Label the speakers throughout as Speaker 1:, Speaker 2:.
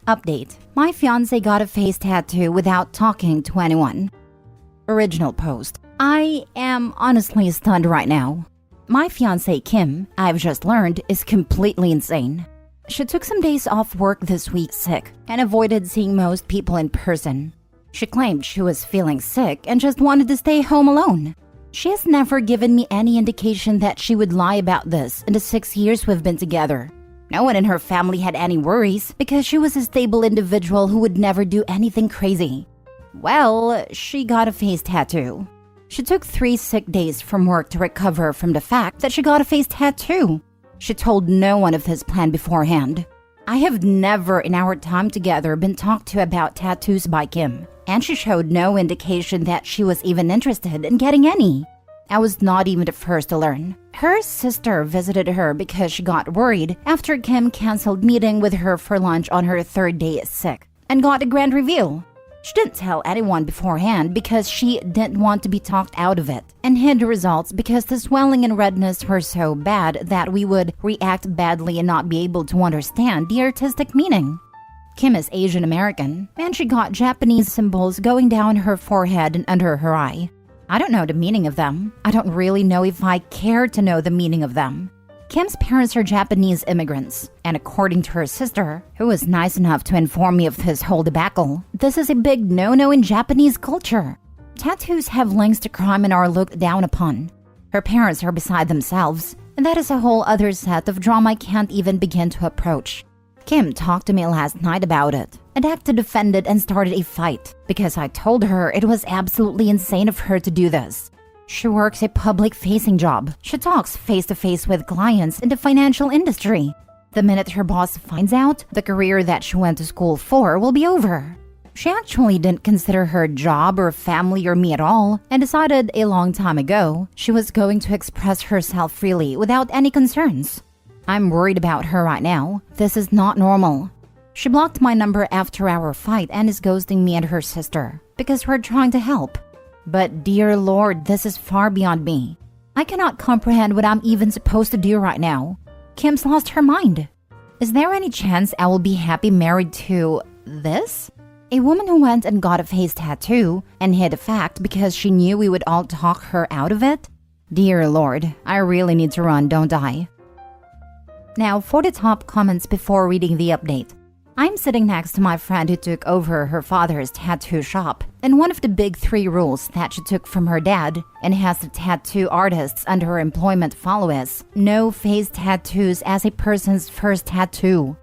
Speaker 1: Update. My fiancé got a face tattoo without talking to anyone. Original post. I am honestly stunned right now. My fiancé Kim, I've just learned, is completely insane. She took some days off work this week sick and avoided seeing most people in person. She claimed she was feeling sick and just wanted to stay home alone. She has never given me any indication that she would lie about this in the 6 years we've been together. No one in her family had any worries because she was a stable individual who would never do anything crazy. Well, she got a face tattoo. She took 3 sick days from work to recover from the fact that she got a face tattoo. She told no one of this plan beforehand. I have never in our time together been talked to about tattoos by Kim, and she showed no indication that she was even interested in getting any. I was not even the first to learn. Her sister visited her because she got worried after Kim canceled meeting with her for lunch on her 3rd day sick and got a grand reveal. She didn't tell anyone beforehand because she didn't want to be talked out of it, and hid the results because the swelling and redness were so bad that we would react badly and not be able to understand the artistic meaning. Kim is Asian American, and she got Japanese symbols going down her forehead and under her eye. I don't know the meaning of them. I don't really know if I care to know the meaning of them. Kim's parents are Japanese immigrants, and according to her sister, who was nice enough to inform me of this whole debacle, this is a big no-no in Japanese culture. Tattoos have links to crime and are looked down upon. Her parents are beside themselves, and that is a whole other set of drama I can't even begin to approach. Kim talked to me last night about it and acted offended and started a fight because I told her it was absolutely insane of her to do this. She works a public-facing job. She talks face-to-face with clients in the financial industry. The minute her boss finds out, the career that she went to school for will be over. She actually didn't consider her job or family or me at all and decided a long time ago she was going to express herself freely without any concerns. I'm worried about her right now. This is not normal. She blocked my number after our fight and is ghosting me and her sister because we're trying to help. But dear Lord, this is far beyond me. I cannot comprehend what I'm even supposed to do right now. Kim's lost her mind. Is there any chance I will be happy married to this? A woman who went and got a face tattoo and hid the fact because she knew we would all talk her out of it? Dear Lord, I really need to run, don't I? Now for the top comments before reading the update. I'm sitting next to my friend who took over her father's tattoo shop, and one of the big 3 rules that she took from her dad and has the tattoo artists under her employment follow is no face tattoos as a person's first tattoo.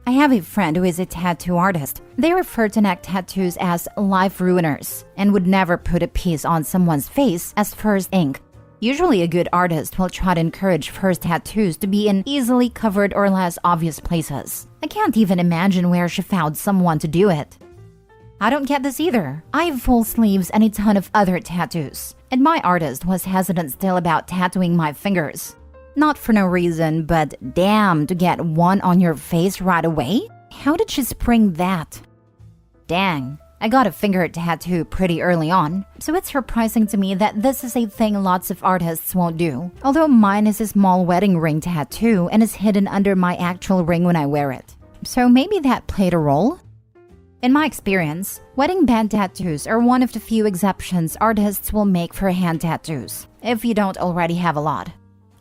Speaker 1: I have a friend who is a tattoo artist. They refer to neck tattoos as life ruiners and would never put a piece on someone's face as first ink. Usually a good artist will try to encourage first tattoos to be in easily covered or less obvious places. I can't even imagine where she found someone to do it. I don't get this either. I have full sleeves and a ton of other tattoos, and my artist was hesitant still about tattooing my fingers. Not for no reason, but damn, to get one on your face right away? How did she spring that? Dang. I got a finger tattoo pretty early on, so it's surprising to me that this is a thing lots of artists won't do. Although mine is a small wedding ring tattoo and is hidden under my actual ring when I wear it. So maybe that played a role? In my experience, wedding band tattoos are one of the few exceptions artists will make for hand tattoos, if you don't already have a lot.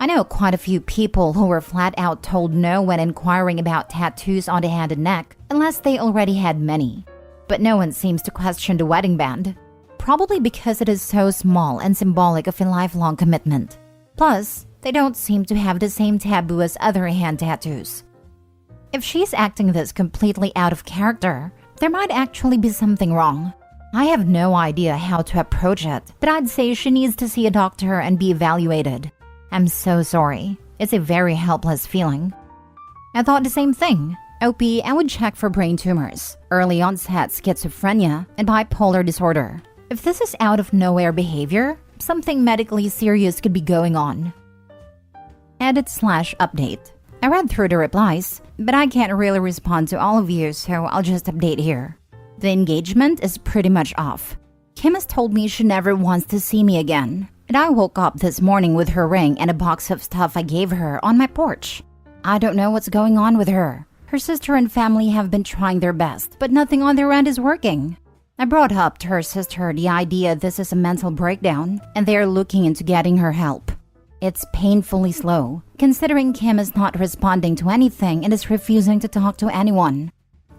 Speaker 1: I know quite a few people who were flat out told no when inquiring about tattoos on the hand and neck, unless they already had many. But no one seems to question the wedding band, probably because it is so small and symbolic of a lifelong commitment. Plus, they don't seem to have the same taboo as other hand tattoos. If she's acting this completely out of character, there might actually be something wrong. I have no idea how to approach it, but I'd say she needs to see a doctor and be evaluated. I'm so sorry. It's a very helpless feeling. I thought the same thing. OP, I would check for brain tumors, early onset schizophrenia, and bipolar disorder. If this is out of nowhere behavior, something medically serious could be going on. Edit/update. I read through the replies, but I can't really respond to all of you, so I'll just update here. The engagement is pretty much off. Kim has told me she never wants to see me again. And I woke up this morning with her ring and a box of stuff I gave her on my porch. I don't know what's going on with her. Her sister and family have been trying their best, but nothing on their end is working. I brought up to her sister the idea this is a mental breakdown, and they are looking into getting her help. It's painfully slow, considering Kim is not responding to anything and is refusing to talk to anyone.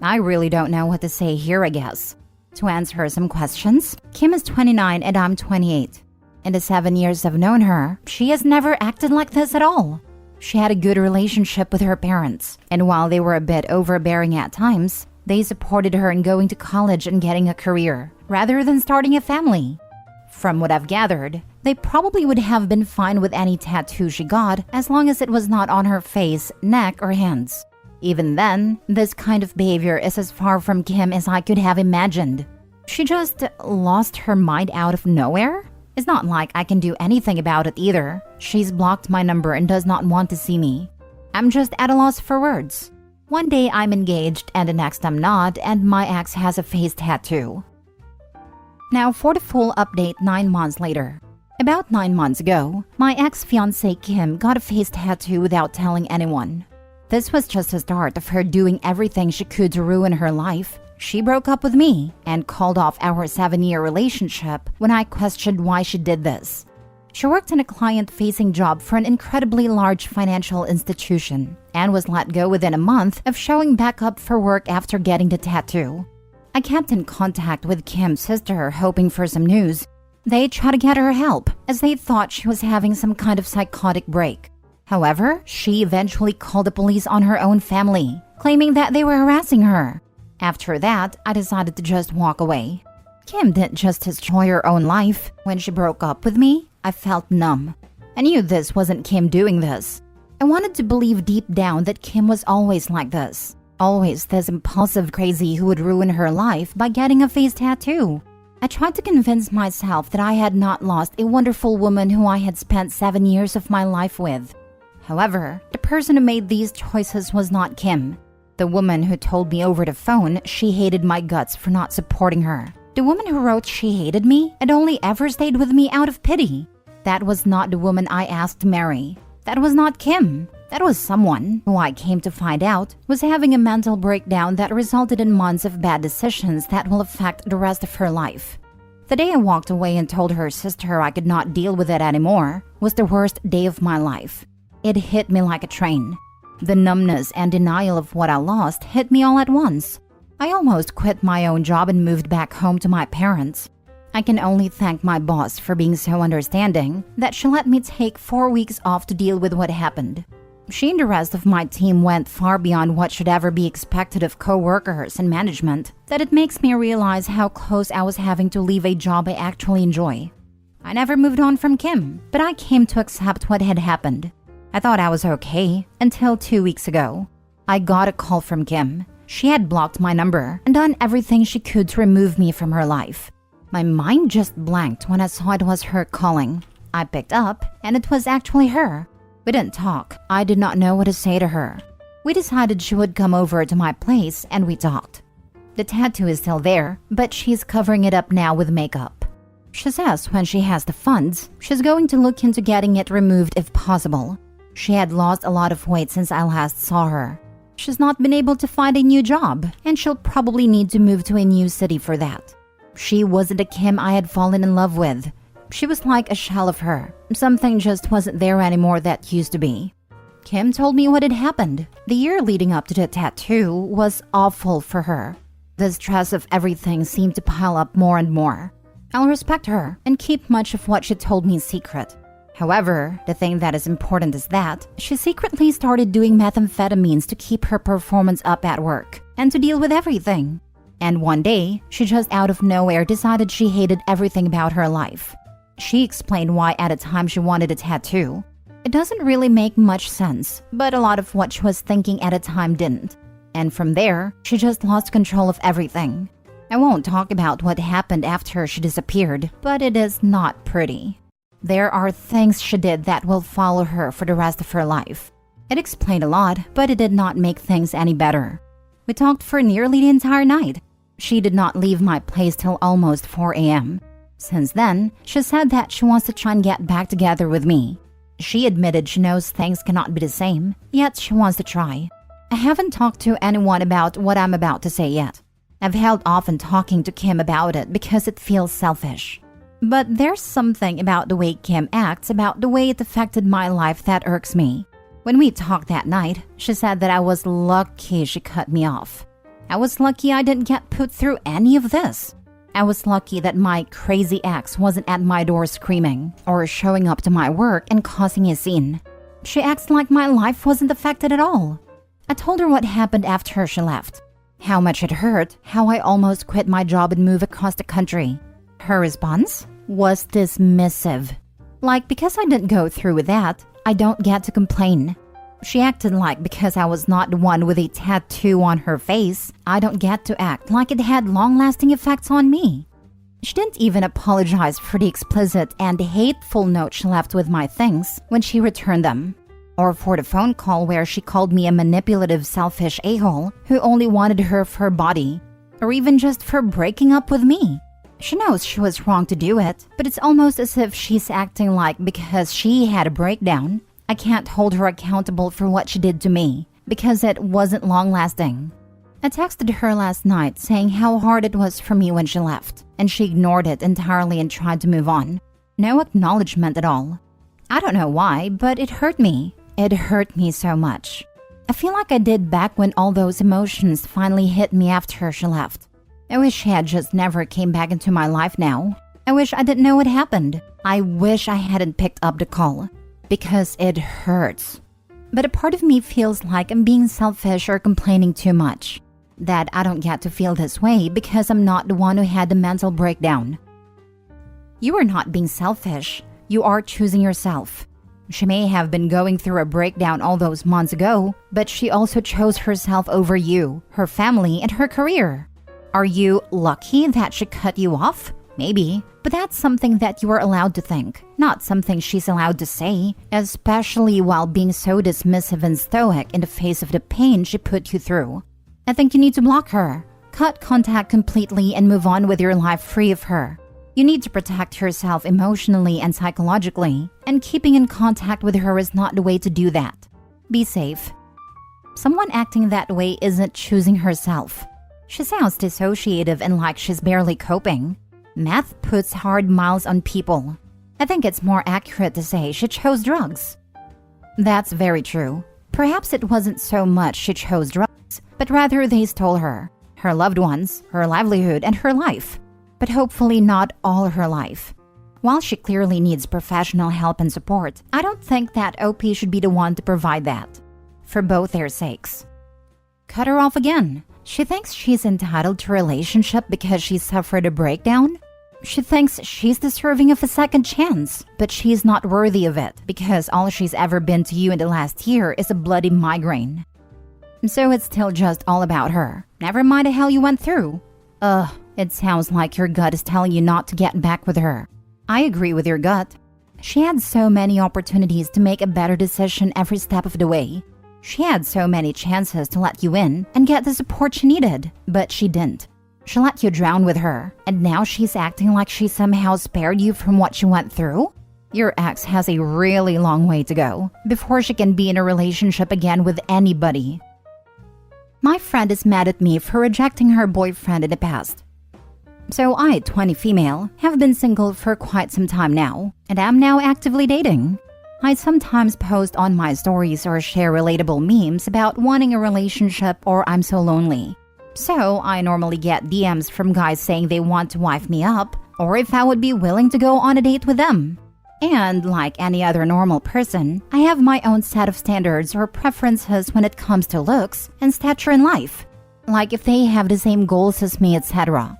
Speaker 1: I really don't know what to say here, I guess. To answer some questions, Kim is 29 and I'm 28. In the 7 years I've known her, she has never acted like this at all. She had a good relationship with her parents, and while they were a bit overbearing at times, they supported her in going to college and getting a career, rather than starting a family. From what I've gathered, they probably would have been fine with any tattoo she got as long as it was not on her face, neck, or hands. Even then, this kind of behavior is as far from Kim as I could have imagined. She just lost her mind out of nowhere? It's not like I can do anything about it either. She's blocked my number and does not want to see me. I'm just at a loss for words. One day I'm engaged and the next I'm not, and my ex has a face tattoo. Now for the full update 9 months later. About 9 months ago, my ex-fiancée Kim got a face tattoo without telling anyone. This was just the start of her doing everything she could to ruin her life. She broke up with me and called off our 7-year relationship when I questioned why she did this. She worked in a client-facing job for an incredibly large financial institution and was let go within a month of showing back up for work after getting the tattoo. I kept in contact with Kim's sister hoping for some news. They tried to get her help as they thought she was having some kind of psychotic break. However, she eventually called the police on her own family, claiming that they were harassing her. After that, I decided to just walk away. Kim didn't just destroy her own life. When she broke up with me, I felt numb. I knew this wasn't Kim doing this. I wanted to believe deep down that Kim was always like this. Always this impulsive crazy who would ruin her life by getting a face tattoo. I tried to convince myself that I had not lost a wonderful woman who I had spent 7 years of my life with. However, the person who made these choices was not Kim. The woman who told me over the phone she hated my guts for not supporting her. The woman who wrote she hated me and only ever stayed with me out of pity. That was not the woman I asked to marry. That was not Kim. That was someone who I came to find out was having a mental breakdown that resulted in months of bad decisions that will affect the rest of her life. The day I walked away and told her sister I could not deal with it anymore was the worst day of my life. It hit me like a train. The numbness and denial of what I lost hit me all at once. I almost quit my own job and moved back home to my parents. I can only thank my boss for being so understanding that she let me take 4 weeks off to deal with what happened. She and the rest of my team went far beyond what should ever be expected of co-workers and management, that it makes me realize how close I was having to leave a job I actually enjoy. I never moved on from Kim, but I came to accept what had happened. I thought I was okay until 2 weeks ago. I got a call from Kim. She had blocked my number and done everything she could to remove me from her life. My mind just blanked when I saw it was her calling. I picked up, and it was actually her. We didn't talk. I did not know what to say to her. We decided she would come over to my place and we talked. The tattoo is still there, but she's covering it up now with makeup. She says when she has the funds, she's going to look into getting it removed if possible. She had lost a lot of weight since I last saw her. She's not been able to find a new job, and she'll probably need to move to a new city for that. She wasn't the Kim I had fallen in love with. She was like a shell of her. Something just wasn't there anymore that used to be. Kim told me what had happened. The year leading up to the tattoo was awful for her. The stress of everything seemed to pile up more and more. I'll respect her and keep much of what she told me secret. However, the thing that is important is that she secretly started doing methamphetamines to keep her performance up at work and to deal with everything. And one day, she just out of nowhere decided she hated everything about her life. She explained why at a time she wanted a tattoo. It doesn't really make much sense, but a lot of what she was thinking at a time didn't. And from there, she just lost control of everything. I won't talk about what happened after she disappeared, but it is not pretty. There are things she did that will follow her for the rest of her life. It explained a lot, but it did not make things any better. We talked for nearly the entire night. She did not leave my place till almost 4 a.m. Since then, she said that she wants to try and get back together with me. She admitted she knows things cannot be the same, yet she wants to try. I haven't talked to anyone about what I'm about to say yet. I've held off on talking to Kim about it because it feels selfish. But there's something about the way Kim acts, about the way it affected my life that irks me. When we talked that night, she said that I was lucky she cut me off. I was lucky I didn't get put through any of this. I was lucky that my crazy ex wasn't at my door screaming or showing up to my work and causing a scene. She acts like my life wasn't affected at all. I told her what happened after she left. How much it hurt, how I almost quit my job and moved across the country. Her response was dismissive. Like, because I didn't go through with that, I don't get to complain. She acted like because I was not the one with a tattoo on her face, I don't get to act like it had long-lasting effects on me. She didn't even apologize for the explicit and hateful note she left with my things when she returned them, or for the phone call where she called me a manipulative, selfish a-hole who only wanted her for her body, or even just for breaking up with me. She knows she was wrong to do it, but it's almost as if she's acting like because she had a breakdown, I can't hold her accountable for what she did to me, because it wasn't long-lasting. I texted her last night saying how hard it was for me when she left, and she ignored it entirely and tried to move on. No acknowledgement at all. I don't know why, but it hurt me. It hurt me so much. I feel like I did back when all those emotions finally hit me after she left. I wish she had just never came back into my life now. I wish I didn't know what happened. I wish I hadn't picked up the call. Because it hurts. But a part of me feels like I'm being selfish or complaining too much. That I don't get to feel this way because I'm not the one who had the mental breakdown. You are not being selfish. You are choosing yourself. She may have been going through a breakdown all those months ago, but she also chose herself over you, her family, and her career. Are you lucky that she cut you off? Maybe. But that's something that you are allowed to think, not something she's allowed to say, especially while being so dismissive and stoic in the face of the pain she put you through. I think you need to block her, cut contact completely and move on with your life free of her. You need to protect yourself emotionally and psychologically, and keeping in contact with her is not the way to do that. Be safe. Someone acting that way isn't choosing herself. She sounds dissociative and like she's barely coping. Meth puts hard miles on people. I think it's more accurate to say she chose drugs. That's very true. Perhaps it wasn't so much she chose drugs, but rather they stole her, her loved ones, her livelihood, and her life. But hopefully not all her life. While she clearly needs professional help and support, I don't think that OP should be the one to provide that. For both their sakes. Cut her off again. She thinks she's entitled to a relationship because she suffered a breakdown? She thinks she's deserving of a second chance, but she's not worthy of it because all she's ever been to you in the last year is a bloody migraine. So it's still just all about her. Never mind the hell you went through. It sounds like your gut is telling you not to get back with her. I agree with your gut. She had so many opportunities to make a better decision every step of the way. She had so many chances to let you in and get the support she needed, but she didn't. She let you drown with her, and now she's acting like she somehow spared you from what she went through? Your ex has a really long way to go before she can be in a relationship again with anybody. My friend is mad at me for rejecting her boyfriend in the past. So I, 20 female, have been single for quite some time now, and am now actively dating. I sometimes post on my stories or share relatable memes about wanting a relationship or I'm so lonely. So I normally get DMs from guys saying they want to wife me up, or if I would be willing to go on a date with them. And like any other normal person, I have my own set of standards or preferences when it comes to looks and stature in life. Like if they have the same goals as me, etc.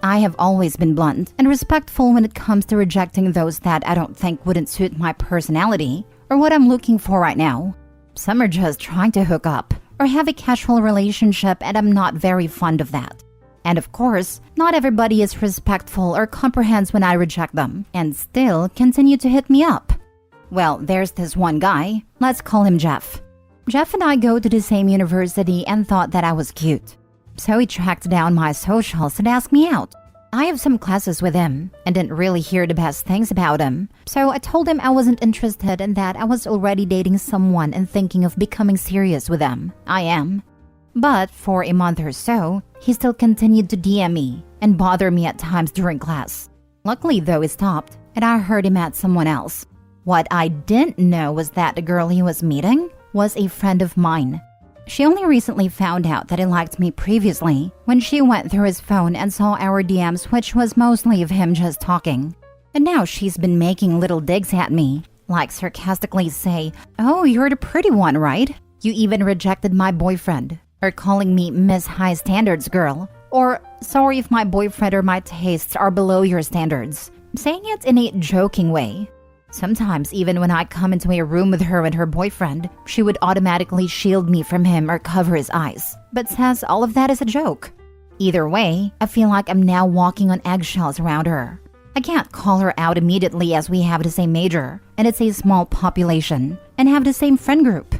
Speaker 1: I have always been blunt and respectful when it comes to rejecting those that I don't think wouldn't suit my personality or what I'm looking for right now. Some are just trying to hook up or have a casual relationship, and I'm not very fond of that. And of course, not everybody is respectful or comprehends when I reject them, and still continue to hit me up. Well, there's this one guy, let's call him Jeff. Jeff and I go to the same university and thought that I was cute. So he tracked down my socials and asked me out. I have some classes with him and didn't really hear the best things about him. So I told him I wasn't interested and that I was already dating someone and thinking of becoming serious with them. I am. But for a month or so, he still continued to DM me and bother me at times during class. Luckily though, it stopped and I heard him at someone else. What I didn't know was that the girl he was meeting was a friend of mine. She only recently found out that he liked me previously when she went through his phone and saw our DMs, which was mostly of him just talking. And now she's been making little digs at me, like sarcastically say, "Oh, you're the pretty one, right? You even rejected my boyfriend," or calling me Miss High Standards Girl, or "Sorry if my boyfriend or my tastes are below your standards," saying it in a joking way. Sometimes, even when I come into a room with her and her boyfriend, she would automatically shield me from him or cover his eyes, but says all of that is a joke. Either way, I feel like I'm now walking on eggshells around her. I can't call her out immediately as we have the same major, and it's a small population, and have the same friend group.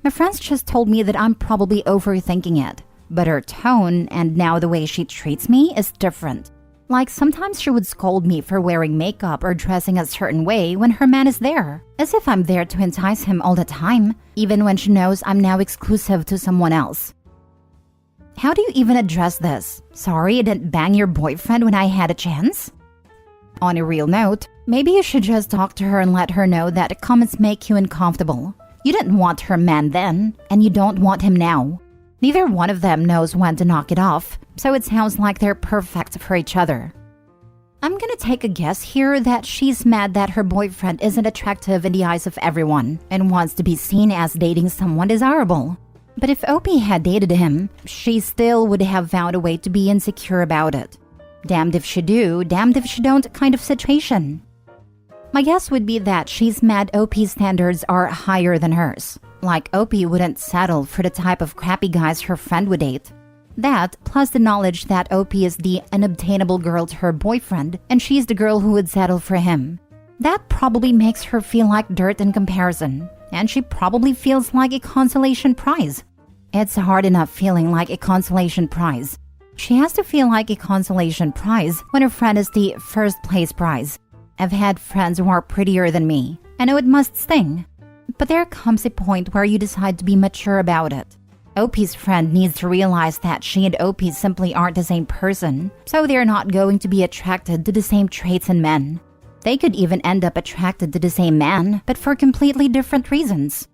Speaker 1: My friends just told me that I'm probably overthinking it, but her tone and now the way she treats me is different. Like sometimes she would scold me for wearing makeup or dressing a certain way when her man is there, as if I'm there to entice him all the time, even when she knows I'm now exclusive to someone else. How do you even address this? "Sorry, I didn't bang your boyfriend when I had a chance?" On a real note, maybe you should just talk to her and let her know that the comments make you uncomfortable. You didn't want her man then, and you don't want him now. Neither one of them knows when to knock it off, so it sounds like they're perfect for each other. I'm gonna take a guess here that she's mad that her boyfriend isn't attractive in the eyes of everyone and wants to be seen as dating someone desirable. But if Opie had dated him, she still would have found a way to be insecure about it. Damned if she do, damned if she don't kind of situation. My guess would be that she's mad Opie's standards are higher than hers. Like Opie wouldn't settle for the type of crappy guys her friend would date. That, plus the knowledge that Opie is the unobtainable girl to her boyfriend, and she's the girl who would settle for him. That probably makes her feel like dirt in comparison, and she probably feels like a consolation prize. It's hard enough feeling like a consolation prize. She has to feel like a consolation prize when her friend is the first place prize. I've had friends who are prettier than me. I know it must sting. But there comes a point where you decide to be mature about it. Opie's friend needs to realize that she and Opie simply aren't the same person, so they're not going to be attracted to the same traits in men. They could even end up attracted to the same man, but for completely different reasons.